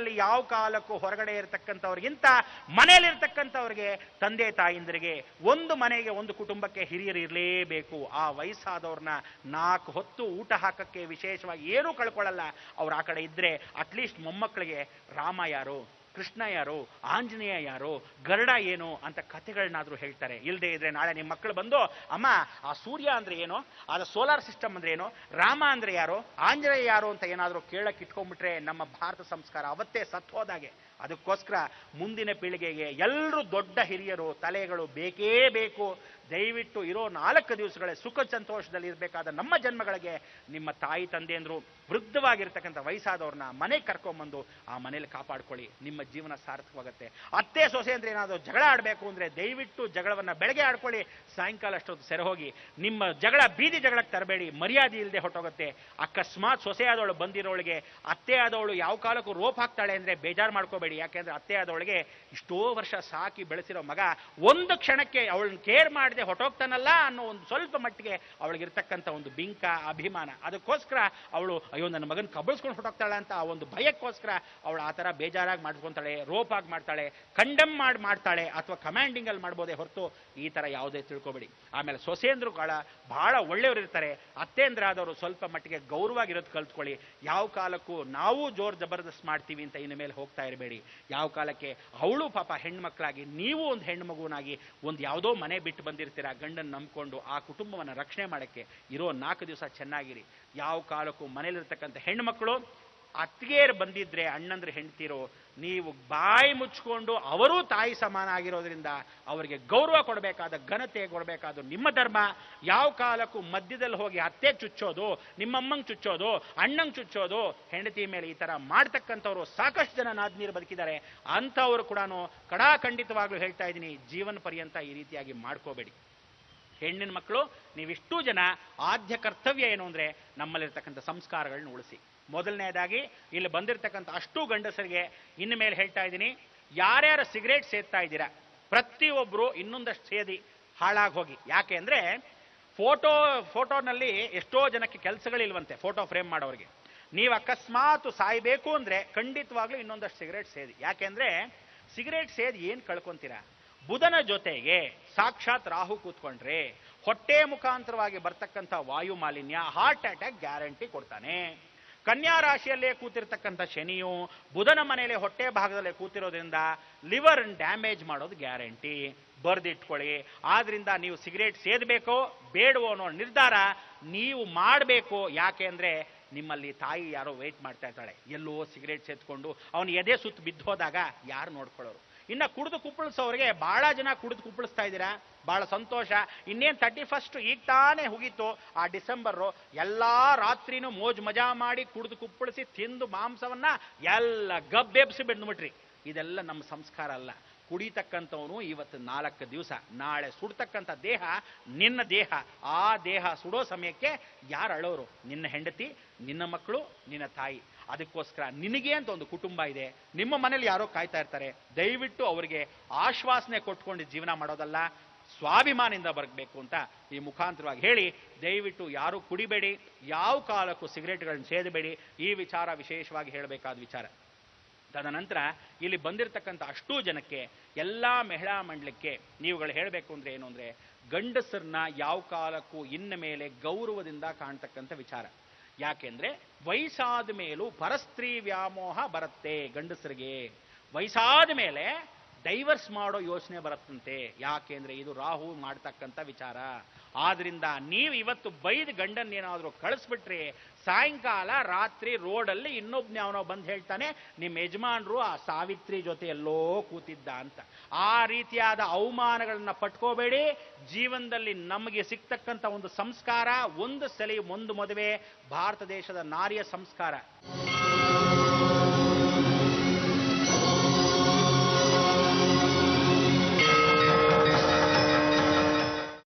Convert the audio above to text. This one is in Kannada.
ಕುಟುಂಬದಲ್ಲಿ ಯಾವ ಕಾಲಕ್ಕೂ ಹೊರಗಡೆ ಇರತಕ್ಕಂಥವ್ರಿಗಿಂತ ಮನೆಯಲ್ಲಿರ್ತಕ್ಕಂಥವ್ರಿಗೆ, ತಂದೆ ತಾಯಿಂದರಿಗೆ, ಒಂದು ಮನೆಗೆ ಒಂದು ಕುಟುಂಬಕ್ಕೆ ಹಿರಿಯರು ಇರಲೇಬೇಕು. ಆ ವಯಸ್ಸಾದವ್ರನ್ನ 4 ಹೊತ್ತು ಊಟ ಹಾಕಕ್ಕೆ ವಿಶೇಷವಾಗಿ ಏನೂ ಕಳ್ಕೊಳ್ಳಲ್ಲ. ಅವ್ರು ಆ ಕಡೆ ಇದ್ರೆ ಅಟ್ಲೀಸ್ಟ್ ಮೊಮ್ಮಕ್ಕಳಿಗೆ ರಾಮ ಯಾರು, ಕೃಷ್ಣ ಯಾರು, ಆಂಜನೇಯ ಯಾರು, ಗರುಡ ಏನು ಅಂತ ಕಥೆಗಳನ್ನಾದ್ರೂ ಹೇಳ್ತಾರೆ. ಇಲ್ಲದೆ ಇದ್ರೆ ನಾಳೆ ನಿಮ್ಮ ಮಕ್ಕಳು ಬಂದು, ಅಮ್ಮ ಆ ಸೂರ್ಯ ಅಂದ್ರೆ ಏನು, ಅದು ಸೋಲಾರ್ ಸಿಸ್ಟಮ್ ಅಂದ್ರೆ ಏನು, ರಾಮ ಅಂದ್ರೆ ಯಾರು, ಆಂಜನೇಯ ಯಾರು ಅಂತ ಏನಾದರೂ ಕೇಳಕ್ಕೆ ಇಟ್ಕೊಂಡ್ಬಿಟ್ರೆ ನಮ್ಮ ಭಾರತ ಸಂಸ್ಕಾರ ಅವತ್ತೇ ಸತ್ತು ಹೋದಾಗೆ. ಅದಕ್ಕೋಸ್ಕರ ಮುಂದಿನ ಪೀಳಿಗೆಗೆ ಎಲ್ಲರೂ ದೊಡ್ಡ ಹಿರಿಯರು ತಲೆಗಳು ಬೇಕೇ ಬೇಕು. ದಯವಿಟ್ಟು ಇರೋ 4 ದಿವಸಗಳೇ ಸುಖ ಸಂತೋಷದಲ್ಲಿ ಇರಬೇಕಾದ ನಮ್ಮ ಜನ್ಮಗಳಿಗೆ ನಿಮ್ಮ ತಾಯಿ ತಂದೆಯಂದ್ರು ವೃದ್ಧವಾಗಿರ್ತಕ್ಕಂಥ ವಯಸ್ಸಾದವ್ರನ್ನ ಮನೆಗೆ ಕರ್ಕೊಂಬಂದು ಆ ಮನೇಲಿ ಕಾಪಾಡ್ಕೊಳ್ಳಿ. ನಿಮ್ಮ ಜೀವನ ಸಾರ್ಥಕವಾಗುತ್ತೆ. ಅತ್ತೆ ಸೊಸೆ ಅಂದ್ರೆ ಏನಾದರೂ ಜಗಳ ಆಡಬೇಕು ಅಂದ್ರೆ ದಯವಿಟ್ಟು ಜಗಳವನ್ನ ಬೆಳಗ್ಗೆ ಆಡ್ಕೊಳ್ಳಿ, ಸಾಯಂಕಾಲ ಅಷ್ಟೊತ್ತು ಸೆರೆ ಹೋಗಿ. ನಿಮ್ಮ ಜಗಳ ಬೀದಿ ಜಗಳಕ್ಕೆ ತರಬೇಡಿ, ಮರ್ಯಾದೆ ಇಲ್ಲದೆ ಹೊಟ್ಟೋಗುತ್ತೆ. ಅಕಸ್ಮಾತ್ ಸೊಸೆ ಆದವಳು ಬಂದಿರೋಳಿಗೆ ಅತ್ತೆ ಆದವಳು ಯಾವ ಕಾಲಕ್ಕೂ ರೋಪ್ ಹಾಕ್ತಾಳೆ ಅಂದ್ರೆ ಬೇಜಾರು ಮಾಡ್ಕೋಬೇಡಿ. ಯಾಕೆಂದ್ರೆ ಅತ್ತೆ ಆದವಳಿಗೆ ಇಷ್ಟೋ ವರ್ಷ ಸಾಕಿ ಬೆಳೆಸಿರೋ ಮಗ ಒಂದು ಕ್ಷಣಕ್ಕೆ ಅವಳನ್ನ ಕೇರ್ ಮಾಡದೆ ಹೊಟ್ಟೋಗ್ತಾನಲ್ಲ ಅನ್ನೋ ಒಂದು ಸ್ವಲ್ಪ ಮಟ್ಟಿಗೆ ಅವಳಿಗಿರ್ತಕ್ಕಂಥ ಒಂದು ಬಿಂಕ ಅಭಿಮಾನ. ಅದಕ್ಕೋಸ್ಕರ ಅವಳು ಅಯ್ಯೋ ನನ್ನ ಮಗನ ಕಬಳಿಸ್ಕೊಂಡು ಹೊಟ್ಟೋಗ್ತಾಳೆ ಅಂತ ಆ ಒಂದು ಭಯಕ್ಕೋಸ್ಕರ ಅವಳು ಆ ಥರ ಬೇಜಾರಾಗಿ ಮಾಡ್ಕೊತಾಳೆ, ರೋಪಾಗಿ ಮಾಡ್ತಾಳೆ, ಕಂಡಮ್ ಮಾಡ್ತಾಳೆ, ಅಥವಾ ಕಮಾಂಡಿಂಗ್ ಅಲ್ಲಿ ಮಾಡ್ಬೋದೇ ಹೊರತು ಈ ಥರ ಯಾವುದೇ ತಿಳ್ಕೊಬೇಡಿ. ಆಮೇಲೆ ಸೊಸೆಂದ್ರುಗಳ ಬಹಳ ಒಳ್ಳೆಯವರು ಇರ್ತಾರೆ. ಅತ್ತೇಂದ್ರಾದವರು ಸ್ವಲ್ಪ ಮಟ್ಟಿಗೆ ಗೌರವಾಗಿರೋದು ಕಲ್ತ್ಕೊಳ್ಳಿ. ಯಾವ ಕಾಲಕ್ಕೂ ನಾವು ಜೋರ್ ಜಬರ್ದಸ್ತ್ ಮಾಡ್ತೀವಿ ಅಂತ ಇನ್ನು ಮೇಲೆ ಹೋಗ್ತಾ ಇರಬೇಡಿ. ಯಾವ ಕಾಲಕ್ಕೆ ಅವಳು ಪಾಪ ಹೆಣ್ಮಕ್ಳಾಗಿ, ನೀವು ಒಂದು ಹೆಣ್ಣು ಮಗುವನಾಗಿ ಒಂದು ಯಾವುದೋ ಮನೆ ಬಿಟ್ಟು ಬಂದಿರ್ತೀರ ಗಂಡನ ನಂಬ್ಕೊಂಡು, ಆ ಕುಟುಂಬವನ್ನು ರಕ್ಷಣೆ ಮಾಡೋಕ್ಕೆ ಇರೋ 4 ದಿವಸ ಚೆನ್ನಾಗಿರಿ. ಯಾವ ಕಾಲಕ್ಕೂ ಮನೇಲಿರ್ತಕ್ಕಂಥ ಹೆಣ್ಮಕ್ಳು ಅತ್ತಿಗೆಯರು ಬಂದಿದ್ರೆ ಅಣ್ಣಂದ್ರೆ ಹೆಂಡ್ತಿರೋ, ನೀವು ಬಾಯಿ ಮುಚ್ಕೊಂಡು ಅವರೂ ತಾಯಿ ಸಮಾನ ಆಗಿರೋದ್ರಿಂದ ಅವರಿಗೆ ಗೌರವ ಕೊಡಬೇಕಾದ, ಘನತೆ ಕೊಡಬೇಕಾದ ನಿಮ್ಮ ಧರ್ಮ. ಯಾವ ಕಾಲಕ್ಕೂ ಮಧ್ಯದಲ್ಲಿ ಹೋಗಿ ಅತ್ತೆ ಚುಚ್ಚೋದು, ನಿಮ್ಮಮ್ಮಂಗೆ ಚುಚ್ಚೋದು, ಅಣ್ಣಂಗೆ ಚುಚ್ಚೋದು, ಹೆಂಡತಿ ಮೇಲೆ ಈ ತರ ಮಾಡ್ತಕ್ಕಂಥವ್ರು ಸಾಕಷ್ಟು ಜನ ನಾದ್ನೀರು ಬದುಕಿದ್ದಾರೆ. ಅಂಥವ್ರು ಕೂಡ ಕಡಾಖಂಡಿತವಾಗ್ಲೂ ಹೇಳ್ತಾ ಇದ್ದೀನಿ, ಜೀವನ ಪರ್ಯಂತ ಈ ರೀತಿಯಾಗಿ ಮಾಡ್ಕೋಬೇಡಿ. ಹೆಣ್ಣಿನ ಮಕ್ಕಳು ನೀವಿಷ್ಟೂ ಜನ ಆದ್ಯ ಕರ್ತವ್ಯ ಏನು ಅಂದ್ರೆ ನಮ್ಮಲ್ಲಿರ್ತಕ್ಕಂಥ ಸಂಸ್ಕಾರಗಳನ್ನ ಉಳಿಸಿ. ಮೊದಲನೇದಾಗಿ ಇಲ್ಲಿ ಬಂದಿರತಕ್ಕಂಥ ಅಷ್ಟು ಗಂಡಸರಿಗೆ ಇನ್ನು ಮೇಲೆ ಹೇಳ್ತಾ ಇದ್ದೀನಿ, ಯಾರ್ಯಾರು ಸಿಗರೇಟ್ ಸೇದ್ತಾ ಇದ್ದೀರಾ ಪ್ರತಿಯೊಬ್ಬರು ಇನ್ನೊಂದಷ್ಟು ಸೇದಿ ಹಾಳಾಗಿ ಹೋಗಿ. ಯಾಕೆ ಅಂದ್ರೆ ಫೋಟೋನಲ್ಲಿ ಎಷ್ಟೋ ಜನಕ್ಕೆ ಕೆಲಸಗಳಿಲ್ವಂತೆ, ಫೋಟೋ ಫ್ರೇಮ್ ಮಾಡೋರಿಗೆ. ನೀವು ಅಕಸ್ಮಾತ್ ಸಾಯ್ಬೇಕು ಅಂದ್ರೆ ಖಂಡಿತವಾಗ್ಲೂ ಇನ್ನೊಂದಷ್ಟು ಸಿಗರೇಟ್ ಸೇದಿ. ಯಾಕೆಂದ್ರೆ ಸಿಗರೇಟ್ ಸೇದಿ ಏನ್ ಕಳ್ಕೊಂತೀರಾ? ಬುಧನ ಜೊತೆಗೆ ಸಾಕ್ಷಾತ್ ರಾಹು ಕೂತ್ಕೊಂಡ್ರೆ ಹೊಟ್ಟೆ ಮುಖಾಂತರವಾಗಿ ಬರ್ತಕ್ಕಂಥ ವಾಯು ಮಾಲಿನ್ಯ, ಹಾರ್ಟ್ ಅಟ್ಯಾಕ್ ಗ್ಯಾರಂಟಿ ಕೊಡ್ತಾನೆ. ಕನ್ಯಾ ರಾಶಿಯಲ್ಲೇ ಕೂತಿರ್ತಕ್ಕಂಥ ಶನಿಯು ಬುಧನ ಮನೆಯಲ್ಲಿ ಹೊಟ್ಟೆ ಭಾಗದಲ್ಲೇ ಕೂತಿರೋದ್ರಿಂದ ಲಿವರ್ ಡ್ಯಾಮೇಜ್ ಮಾಡೋದು ಗ್ಯಾರಂಟಿ. ಬರ್ದಿಟ್ಕೊಳ್ಳಿ. ಆದ್ರಿಂದ ನೀವು ಸಿಗರೇಟ್ ಸೇದಬೇಕೋ ಬೇಡವೋ ಅನ್ನೋ ನಿರ್ಧಾರ ನೀವು ಮಾಡಬೇಕು. ಯಾಕೆ ಅಂದ್ರೆ ನಿಮ್ಮಲ್ಲಿ ತಾಯಿ ಯಾರೋ ವೇಟ್ ಮಾಡ್ತಾ ಇರ್ತಾಳೆ, ಎಲ್ಲೋ ಸಿಗರೇಟ್ ಸೇದ್ಕೊಂಡು ಅವನು ಎದೆ ಸುತ್ತ ಬಿದ್ದು ಹೋದಾಗ ಯಾರು ನೋಡ್ಕೊಳ್ಳೋರು? ಇನ್ನ ಕುಡಿದು ಕುಪ್ಪಳಿಸೋರಿಗೆ ಬಹಳ ಜನ ಕುಡಿದು ಕುಪ್ಪಳಿಸ್ತಾ ಇದ್ದೀರಾ, ಬಹಳ ಸಂತೋಷ. ಇನ್ನೇನು 31 ಈಗ ತಾನೇ ಹೋಗಿತ್ತು, ಆ ಡಿಸೆಂಬರು ಎಲ್ಲಾ ರಾತ್ರಿನೂ ಮೋಜ್ ಮಜಾ ಮಾಡಿ ಕುಡಿದು ಕುಪ್ಪಳಿಸಿ ತಿಂದು ಮಾಂಸವನ್ನ ಎಲ್ಲ ಗಬ್ಬೆಬ್ಸಿ ಬಿಡ್ಬಿಟ್ರಿ. ಇದೆಲ್ಲ ನಮ್ಮ ಸಂಸ್ಕಾರ ಅಲ್ಲ. ಕುಡಿತಕ್ಕಂಥವನು ಇವತ್ತು 4 ದಿವಸ, ನಾಳೆ ಸುಡ್ತಕ್ಕಂಥ ದೇಹ ನಿನ್ನ ದೇಹ. ಆ ದೇಹ ಸುಡೋ ಸಮಯಕ್ಕೆ ಯಾರು ಅಳೋರು? ನಿನ್ನ ಹೆಂಡತಿ, ನಿನ್ನ ಮಕ್ಕಳು, ನಿನ್ನ ತಾಯಿ. ಅದಕ್ಕೋಸ್ಕರ ನಿನಗೆ ಅಂತ ಒಂದು ಕುಟುಂಬ ಇದೆ, ನಿಮ್ಮ ಮನೇಲಿ ಯಾರೋ ಕಾಯ್ತಾ ಇರ್ತಾರೆ. ದಯವಿಟ್ಟು ಅವರಿಗೆ ಆಶ್ವಾಸನೆ ಕೊಟ್ಕೊಂಡು ಜೀವನ ಮಾಡೋದಲ್ಲ, ಸ್ವಾಭಿಮಾನದಿಂದ ಬರಬೇಕು ಅಂತ ಈ ಮುಖಾಂತರವಾಗಿ ಹೇಳಿ, ದಯವಿಟ್ಟು ಯಾರು ಕುಡಿಬೇಡಿ, ಯಾವ ಕಾಲಕ್ಕೂ ಸಿಗರೇಟ್ಗಳನ್ನ ಸೇದಬೇಡಿ. ಈ ವಿಚಾರ ವಿಶೇಷವಾಗಿ ಹೇಳಬೇಕಾದ ವಿಚಾರ. ತದನಂತರ ಇಲ್ಲಿ ಬಂದಿರತಕ್ಕಂಥ ಅಷ್ಟೂ ಜನಕ್ಕೆ, ಎಲ್ಲ ಮಹಿಳಾ ಮಂಡಲಕ್ಕೆ ನೀವುಗಳು ಹೇಳಬೇಕು ಅಂದ್ರೆ ಏನು ಅಂದ್ರೆ, ಗಂಡಸರನ್ನ ಯಾವ ಕಾಲಕ್ಕೂ ಇನ್ನ ಮೇಲೆ ಗೌರವದಿಂದ ಕಾಣ್ತಕ್ಕಂಥ ವಿಚಾರ. ಯಾಕೆಂದ್ರೆ ವಯಸ್ಸಾದ ಮೇಲೂ ಪರಸ್ತ್ರೀ ವ್ಯಾಮೋಹ ಬರುತ್ತೆ. ಗಂಡಸರಿಗೆ ವಯಸ್ಸಾದ ಮೇಲೆ ಡೈವರ್ಸ್ ಮಾಡೋ ಯೋಚನೆ ಬರುತ್ತಂತೆ. ಯಾಕೆಂದ್ರೆ ಇದು ರಾಹು ಮಾಡ್ತಕ್ಕಂಥ ವಿಚಾರ. ಆದ್ರಿಂದ ನೀವು ಇವತ್ತು ಬೈದ್ ಗಂಡನ್ನೇನಾದ್ರೂ ಕಳಿಸ್ಬಿಟ್ರೆ ಸಾಯಂಕಾಲ ರಾತ್ರಿ ರೋಡಲ್ಲಿ ಇನ್ನೊಬ್ನೇ ಅವನೋ ಬಂದು ಹೇಳ್ತಾನೆ, ನಿಮ್ಮ ಯಜಮಾನ್ರು ಆ ಸಾವಿತ್ರಿ ಜೊತೆ ಎಲ್ಲೋ ಕೂತಿದ್ದ ಅಂತ. ಆ ರೀತಿಯಾದ ಅವಮಾನಗಳನ್ನ ಪಟ್ಕೋಬೇಡಿ. ಜೀವನದಲ್ಲಿ ನಮಗೆ ಸಿಗ್ತಕ್ಕಂಥ ಒಂದು ಸಂಸ್ಕಾರ, ಒಂದು ಸಲಿ ಒಂದು ಮದುವೆ ಭಾರತ ದೇಶದ ನಾರಿಯ ಸಂಸ್ಕಾರ.